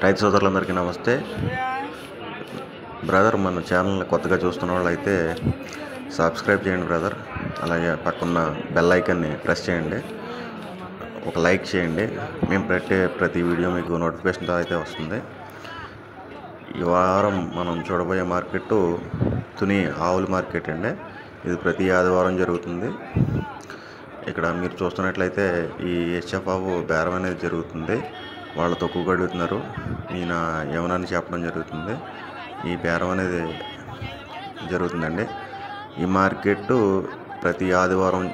రైతు సోదరులందరికీ నమస్తే. బ్రదర్, మన ఛానల్ని కొత్తగా చూస్తున్న వాళ్ళు అయితే సబ్స్క్రైబ్ చేయండి బ్రదర్. అలాగే పక్కన్న బెల్ ఐకాన్ని ప్రెస్ చేయండి, ఒక లైక్ చేయండి. మేము ప్రతి వీడియో మీకు నోటిఫికేషన్తో అయితే వస్తుంది. ఈ వారం మనం చూడబోయే మార్కెట్ తుని ఆవుల మార్కెట్ అండి. ఇది ప్రతి ఆదివారం జరుగుతుంది. ఇక్కడ మీరు చూస్తున్నట్లయితే ఈ హెచ్ఎఫ్ ఆవు బేరం అనేది జరుగుతుంది. వాళ్ళు తక్కువగా అడుగుతున్నారు, ఈయన ఏమనని చెప్పడం జరుగుతుంది. ఈ బేరం అనేది జరుగుతుందండి. ఈ మార్కెట్ ప్రతి ఆదివారం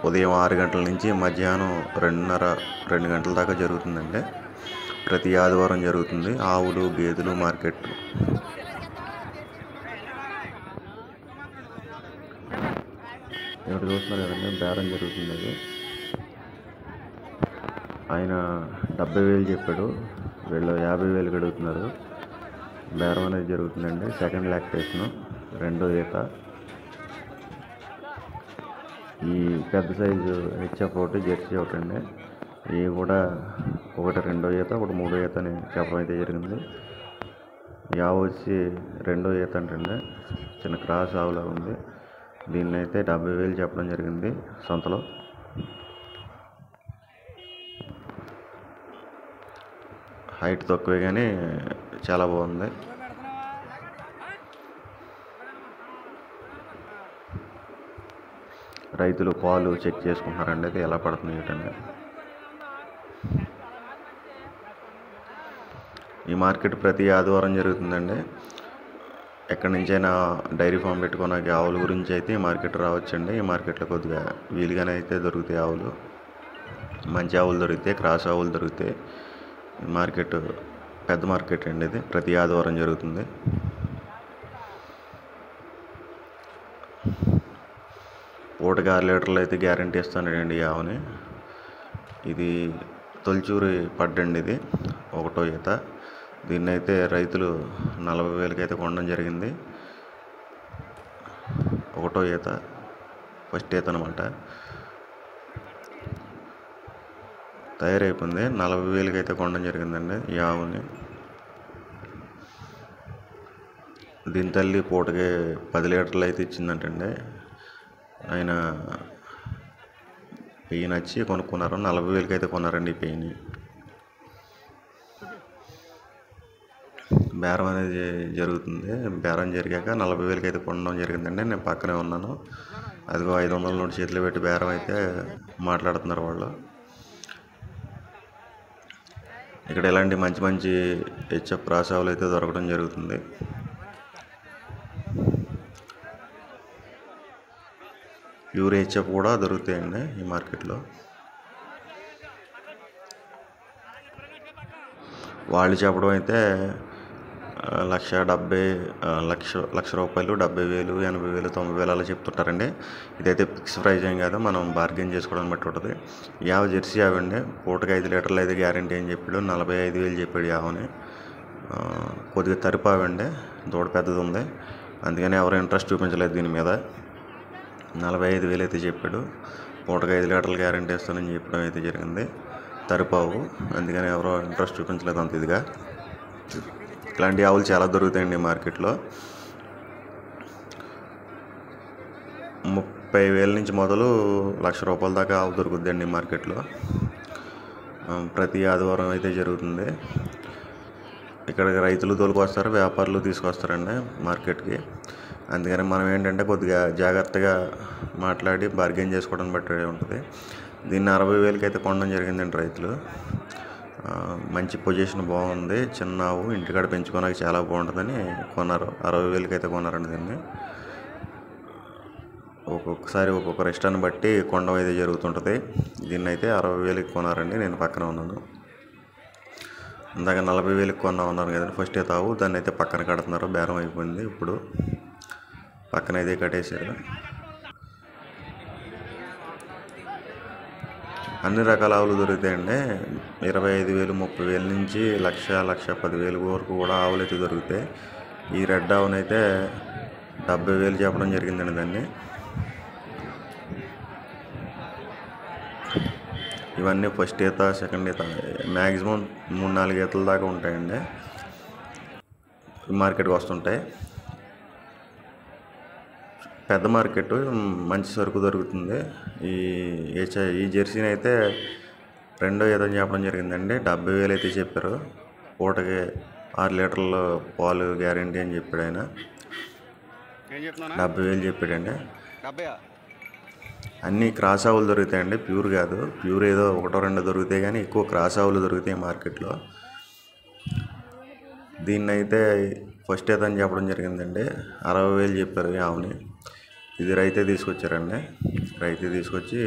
ఉదయం 6 గంటల నుంచి మధ్యాహ్నం 2 గంటల దాకా జరుగుతుందండి. ప్రతి ఆదివారం జరుగుతుంది ఆవులు గేదెలు మార్కెట్. ఇక్కడ చూస్తున్నారు కదండి, బేరం జరుగుతుంది. అది ఆయన 70,000 చెప్పాడు, వీళ్ళు 50,000 అడుగుతున్నారు. బేరం అనేది జరుగుతుందండి. సెకండ్ లాక్టేషను, రెండో ఈత. ఈ పెద్ద సైజు హెచ్ఎఫ్ ఒకటి, జెర్సీ ఒకటి అండి. ఇవి కూడా ఒకటి రెండో ఈత, ఒకటి మూడో ఈత అని చెప్పడం అయితే జరిగింది. ఈ ఆవు వచ్చి రెండో ఈత అంటే చిన్న క్రాస్ ఆవులా ఉంది. దీన్ని అయితే 70,000 చెప్పడం జరిగింది సొంతలో. హైట్ తక్కువే కానీ చాలా బాగుంది. రైతులు పాలు చెక్ చేసుకుంటున్నారండి, అది ఎలా పడుతుంది ఏంటంటే. ఈ మార్కెట్ ప్రతి ఆదివారం జరుగుతుందండి. ఎక్కడి నుంచైనా డైరీ ఫామ్ పెట్టుకున్న ఆవుల గురించి అయితే ఈ మార్కెట్ రావచ్చండి. ఈ మార్కెట్లో కొద్దిగా వీలుగానే అయితే దొరుకుతాయి ఆవులు. మంచి ఆవులు దొరుకుతాయి, క్రాస్ ఆవులు దొరుకుతాయి. మార్కెట్ పెద్ద మార్కెట్ అండి. ఇది ప్రతి ఆదివారం జరుగుతుంది. పూటకి 6 లీటర్లు అయితే గ్యారంటీ ఇస్తానండి ఈ ఆవుని. ఇది తొలిచూరి పడ్డండి. ఇది ఒకటో ఈత. దీన్ని అయితే రైతులు 40,000 అయితే కొనడం జరిగింది. ఒకటో ఈత, ఫస్ట్ ఈత అనమాట. తయారైపోయింది. 40,000 అయితే కొనడం జరిగిందండి ఈ ఆవుని. దీని తల్లి పూటకి 10 లీటర్లు అయితే ఇచ్చిందంటండి. ఆయన పెయ్యి నచ్చి కొనుక్కున్నారు. 40,000 అయితే కొన్నారండి ఈ పెయ్యిని. బేరం అనేది జరుగుతుంది. బేరం జరిగాక 40,000 అయితే కొనడం జరిగిందండి. నేను పక్కనే ఉన్నాను. అదిగో 500 నోటు చేతిలో పెట్టి బేరం అయితే మాట్లాడుతున్నారు వాళ్ళు. ఇక్కడ ఇలాంటి మంచి మంచి హెచ్ఎఫ్ రాసావులు అయితే దొరకడం జరుగుతుంది. ప్యూర్ హెచ్ఎఫ్ కూడా దొరుకుతాయండి ఈ మార్కెట్లో. వాళ్ళు చెప్పడం అయితే 1,70,000 రూపాయలు, 70,000, 80,000, 90,000 అలా చెప్తుంటారండి. ఇదైతే ఫిక్స్ ప్రైజ్ ఏం కాదు, మనం బార్గెన్ చేసుకోవడం బట్టి ఉంటుంది. యావ జెర్సీ యావండి. పూటకి 5 లీటర్లు అయితే గ్యారంటీ అని చెప్పాడు. 45,000 చెప్పాడు యావని. కొద్దిగా తరిపావండి, దూడ పెద్దది ఉంది, అందుకని ఎవరు ఇంట్రెస్ట్ చూపించలేదు దీని మీద. 45,000 అయితే చెప్పాడు. పూటకి 5 లీటర్లు గ్యారంటీ ఇస్తానని చెప్పడం అయితే జరిగింది. తరిపావు, అందుకని ఎవరో ఇంట్రెస్ట్ చూపించలేదు అంత ఇదిగా. ఇలాంటి ఆవులు చాలా దొరుకుతాయండి మార్కెట్లో. 30,000 నుంచి మొదలు 1,00,000 రూపాయల దాకా ఆవు దొరుకుతుందండి మార్కెట్లో. ప్రతి ఆదివారం అయితే జరుగుతుంది. ఇక్కడికి రైతులు తోలుకొస్తారు, వ్యాపారులు తీసుకొస్తారండి మార్కెట్కి. అందుకని మనం ఏంటంటే కొద్దిగా జాగ్రత్తగా మాట్లాడి బార్గెన్ చేసుకోవడం బట్టి ఉంటుంది. దీన్ని 60,000 అయితే కొనడం జరిగిందండి రైతులు. మంచి పొజిషన్ బాగుంది, చిన్న ఆవు, ఇంటికాడ పెంచుకోవడానికి చాలా బాగుంటుందని కొన్నారు. 60,000 అయితే కొన్నారండి దీన్ని. ఒక్కొక్కసారి ఒక్కొక్కరు ఇష్టాన్ని బట్టి కొనడం అయితే జరుగుతుంటుంది. దీన్ని అయితే 60,000 కొన్నారండి. నేను పక్కన ఉన్నాను. ఇందాక 40,000 కొన్నా ఉన్నాను కదండి ఫస్ట్ అయితే ఆవు, దాన్ని అయితే పక్కన కడుతున్నారు. బేరం అయిపోయింది. ఇప్పుడు పక్కన అయితే కట్టేశారు. అన్ని రకాల ఆవులు దొరుకుతాయండి. 25,000, 30,000 నుంచి 1,00,000, 1,10,000 వరకు కూడా ఆవులు అయితే దొరుకుతాయి. ఈ రెడ్ ఆవునైతే 70,000 చెప్పడం జరిగిందండి దాన్ని. ఇవన్నీ ఫస్ట్ ఈత, సెకండ్ ఈత, మ్యాక్సిమం 3-4 ఈతల దాకా ఉంటాయండి. మార్కెట్కి వస్తుంటాయి. పెద్ద మార్కెట్, మంచి సరుకు దొరుకుతుంది. ఈ జెర్సీని అయితే రెండో ఈత చెప్పడం జరిగిందండి. 70,000 అయితే చెప్పారు. పూటకి 6 లీటర్ల పాలు గ్యారంటీ అని చెప్పాడు ఆయన. 70,000 చెప్పాడండి. అన్నీ క్రాస్ ఆవులు దొరుకుతాయండి, ప్యూర్ కాదు. ప్యూర్ ఏదో 1-2 దొరుకుతాయి, కానీ ఎక్కువ క్రాస్ ఆవులు దొరుకుతాయి మార్కెట్లో. దీన్ని అయితే ఫస్ట్ ఈత అని చెప్పడం జరిగిందండి. 60,000 చెప్పారు ఈ ఆవుని. ఇది రైతే తీసుకొచ్చారండి. రైతే తీసుకొచ్చి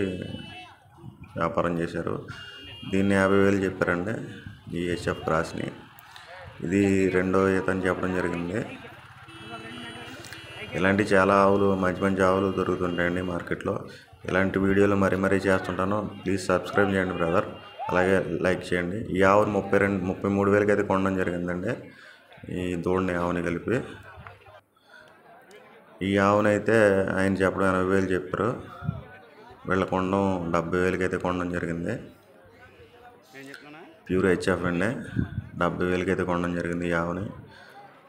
వ్యాపారం చేశారు. దీన్ని 50,000 చెప్పారండి, ఈ హెచ్ఎఫ్ క్రాస్ని. ఇది రెండో ఈత అని చెప్పడం జరిగింది. ఇలాంటి చాలా ఆవులు, మంచి మంచి ఆవులు దొరుకుతుంటాయండి మార్కెట్లో. ఇలాంటి వీడియోలు మరీ చేస్తుంటాను. ప్లీజ్ సబ్స్క్రైబ్ చేయండి బ్రదర్, అలాగే లైక్ చేయండి. ఈ ఆవును 33,000 అయితే కొనడం జరిగిందండి, ఈ దూడని ఆవుని కలిపి. ఈ ఆవునైతే ఆయన చెప్పడం 80,000 చెప్పారు. వీళ్ళ కొనడం 70,000 అయితే కొనడం జరిగింది. ప్యూర్ హెచ్ఎఫ్ అండి. 70,000 అయితే కొనడం జరిగింది ఈ ఆవుని.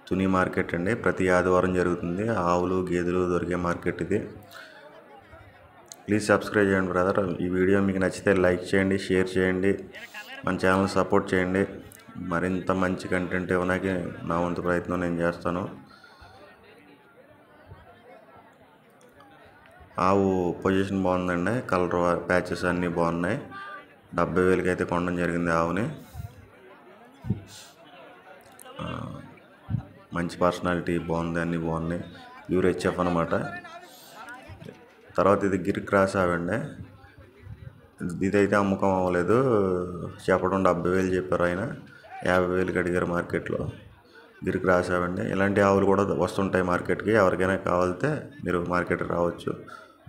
తుని మార్కెట్ అండి, ప్రతి ఆదివారం జరుగుతుంది. ఆవులు, గేదెలు దొరికే మార్కెట్ ఇది. ప్లీజ్ సబ్స్క్రైబ్ చేయండి బ్రదర్. ఈ వీడియో మీకు నచ్చితే లైక్ చేయండి, షేర్ చేయండి, మన ఛానల్ సపోర్ట్ చేయండి. మరింత మంచి కంటెంట్ ఇవ్వడానికి నా వంతు ప్రయత్నం నేను చేస్తాను. ఆవు పొజిషన్ బాగుందండి, కలర్ ప్యాచెస్ అన్నీ బాగున్నాయి. 70,000 అయితే కొనడం జరిగింది ఆవుని. మంచి పర్సనాలిటీ బాగుంది, అన్నీ బాగున్నాయి. ప్యూర్ హెచ్ఎఫ్ అనమాట. తర్వాత ఇది గిర్ క్రాస్ ఆవండి. ఇదైతే అమ్మకం అవ్వలేదు, చెప్పడం 70,000 చెప్పారు ఆయన. 50,000 అడిగారు మార్కెట్లో. గిర్ క్రాస్ ఆవండి. ఇలాంటి ఆవులు కూడా వస్తుంటాయి మార్కెట్కి. ఎవరికైనా కావాలితే మీరు మార్కెట్కి రావచ్చు.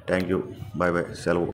థ్యాంక్ యూ, బాయ్ బాయ్, సెలవు.